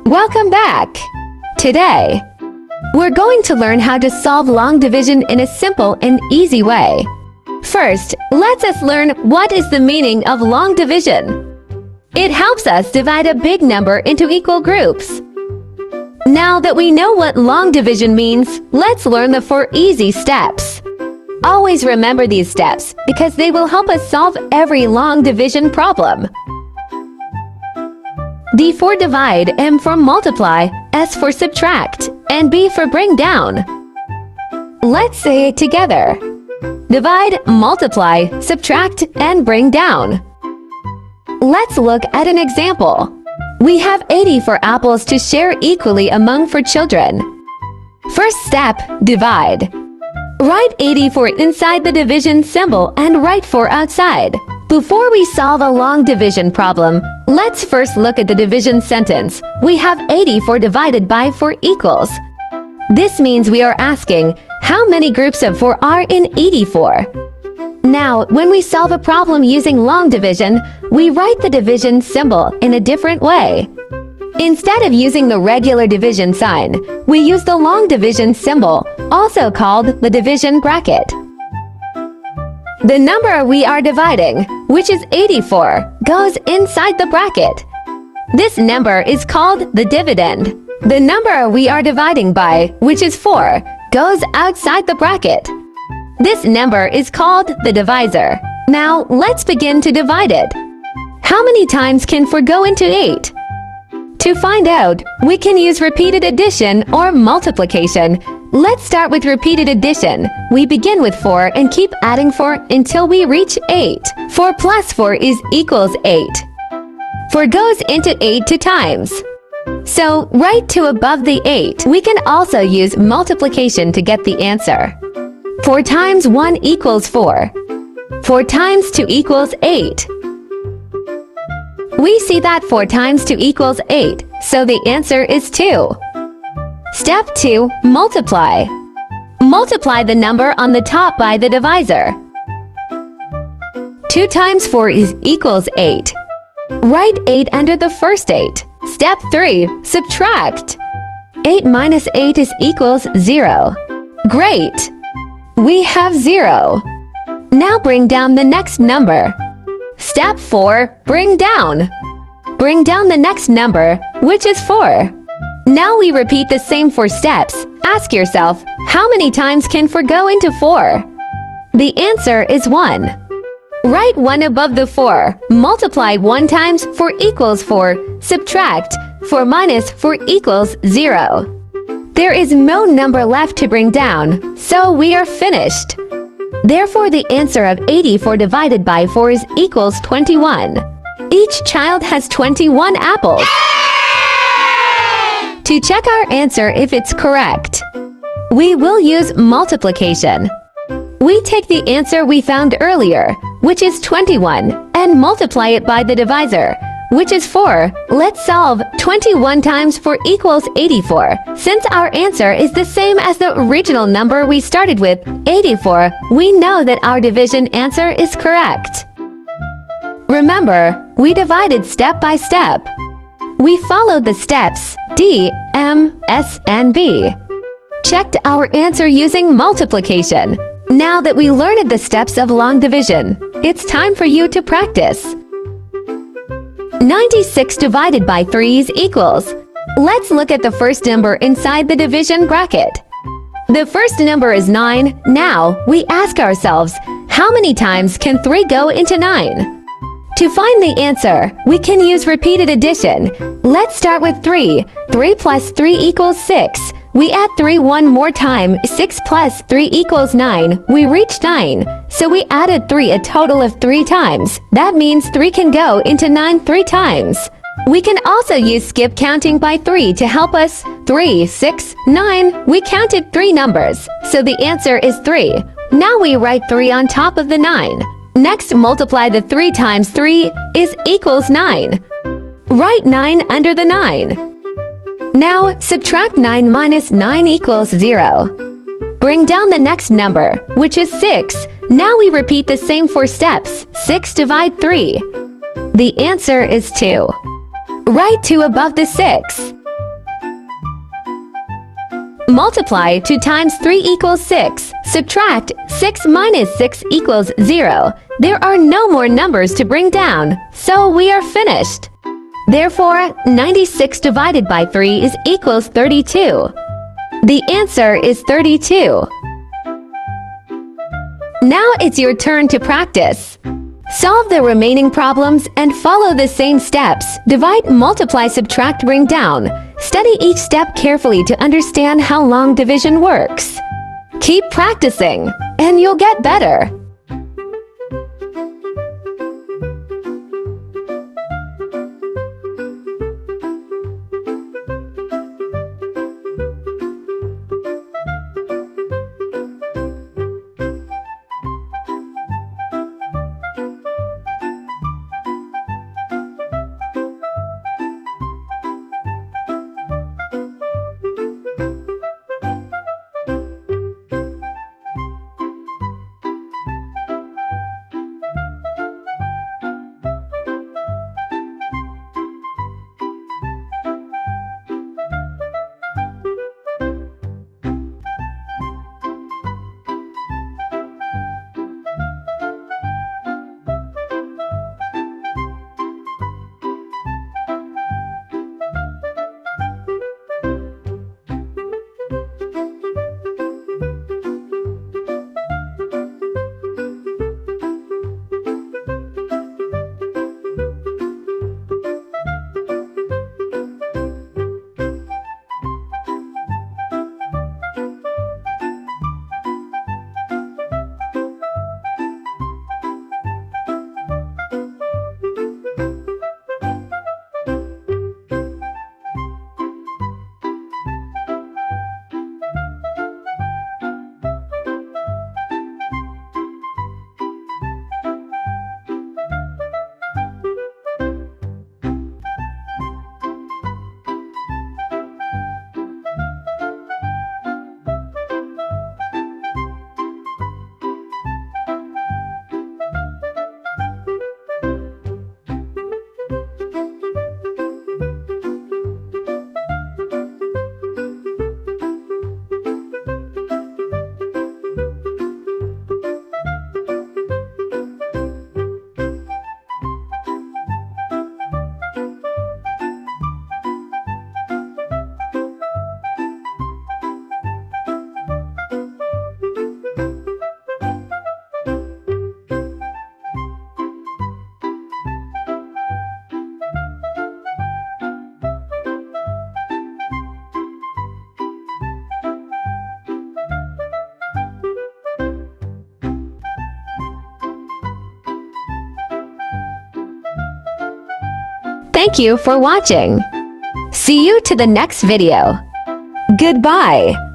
Welcome back! Today, we're going to learn how to solve long division in a simple and easy way. First, let us learn what is the meaning of long division. It helps us divide a big number into equal groups. Now that we know what long division means, let's learn the 4 easy steps. Always remember these steps because they will help us solve every long division problem. D for divide, M for multiply, S for subtract, and B for bring down. Let's say it together. Divide, multiply, subtract, and bring down. Let's look at an example. We have 84 apples to share equally among 4 children. First step, divide. Write 84 inside the division symbol and write 4 outside. Before we solve a long division problem, let's first look at the division sentence. We have 84 divided by 4 equals. This means we are asking, how many groups of 4 are in 84? Now, when we solve a problem using long division, we write the division symbol in a different way. Instead of using the regular division sign, we use the long division symbol, also called the division bracket. The number we are dividing, which is 84, goes inside the bracket. This number is called the dividend. The number we are dividing by, which is 4, goes outside the bracket. This number is called the divisor. Now, let's begin to divide it. How many times can 4 go into 8? To find out, we can use repeated addition or multiplication. Let's start with repeated addition. We begin with 4 and keep adding 4 until we reach 8. 4 plus 4 is equals 8. 4 goes into 8 2 times. So, right to above the 8, we can also use multiplication to get the answer. 4 times 1 equals 4. 4 times 2 equals 8. We see that 4 times 2 equals 8, so the answer is 2. Step 2, multiply. Multiply the number on the top by the divisor. 2 times 4 is equals 8. Write 8 under the first 8. Step 3, subtract. 8 minus 8 is equals 0. Great! We have 0. Now bring down the next number. Step 4, bring down. Bring down the next number, which is 4. Now we repeat the same 4 steps. Ask yourself, how many times can 4 go into 4? The answer is 1. Write 1 above the 4. Multiply 1 times 4 equals 4. Subtract 4 minus 4 equals 0. There is no number left to bring down, so we are finished. Therefore, the answer of 84 divided by 4 is equals 21. Each child has 21 apples. To check our answer if it's correct, we will use multiplication. We take the answer we found earlier, which is 21, and multiply it by the divisor, which is 4. Let's solve 21 times 4 equals 84. Since our answer is the same as the original number we started with, 84, we know that our division answer is correct. Remember, we divided step by step. We followed the steps D, M, S, and B. Checked our answer using multiplication. Now that we learned the steps of long division, it's time for you to practice. 96 divided by 3 is equals. Let's look at the first number inside the division bracket. The first number is 9. Now, we ask ourselves, how many times can 3 go into 9? To find the answer, we can use repeated addition. Let's start with 3. 3 plus 3 equals 6. We add 3 one more time. 6 plus 3 equals 9. We reach 9. So we added 3 a total of 3 times. That means 3 can go into 9 3 times. We can also use skip counting by 3 to help us. 3, 6, 9. We counted 3 numbers, so the answer is 3. Now we write 3 on top of the 9. Next, multiply the 3 times 3 is equals 9. Write 9 under the 9. Now, subtract 9 minus 9 equals 0. Bring down the next number, which is 6. Now we repeat the same 4 steps. 6 divide 3. The answer is 2. Write 2 above the 6. Multiply 2 times 3 equals 6. Subtract 6 minus 6 equals 0. There are no more numbers to bring down, so we are finished. Therefore, 96 divided by 3 is equals 32. The answer is 32. Now it's your turn to practice. Solve the remaining problems and follow the same steps. Divide, multiply, subtract, bring down. Study each step carefully to understand how long division works. Keep practicing, and you'll get better. Thank you for watching. See you to the next video. Goodbye.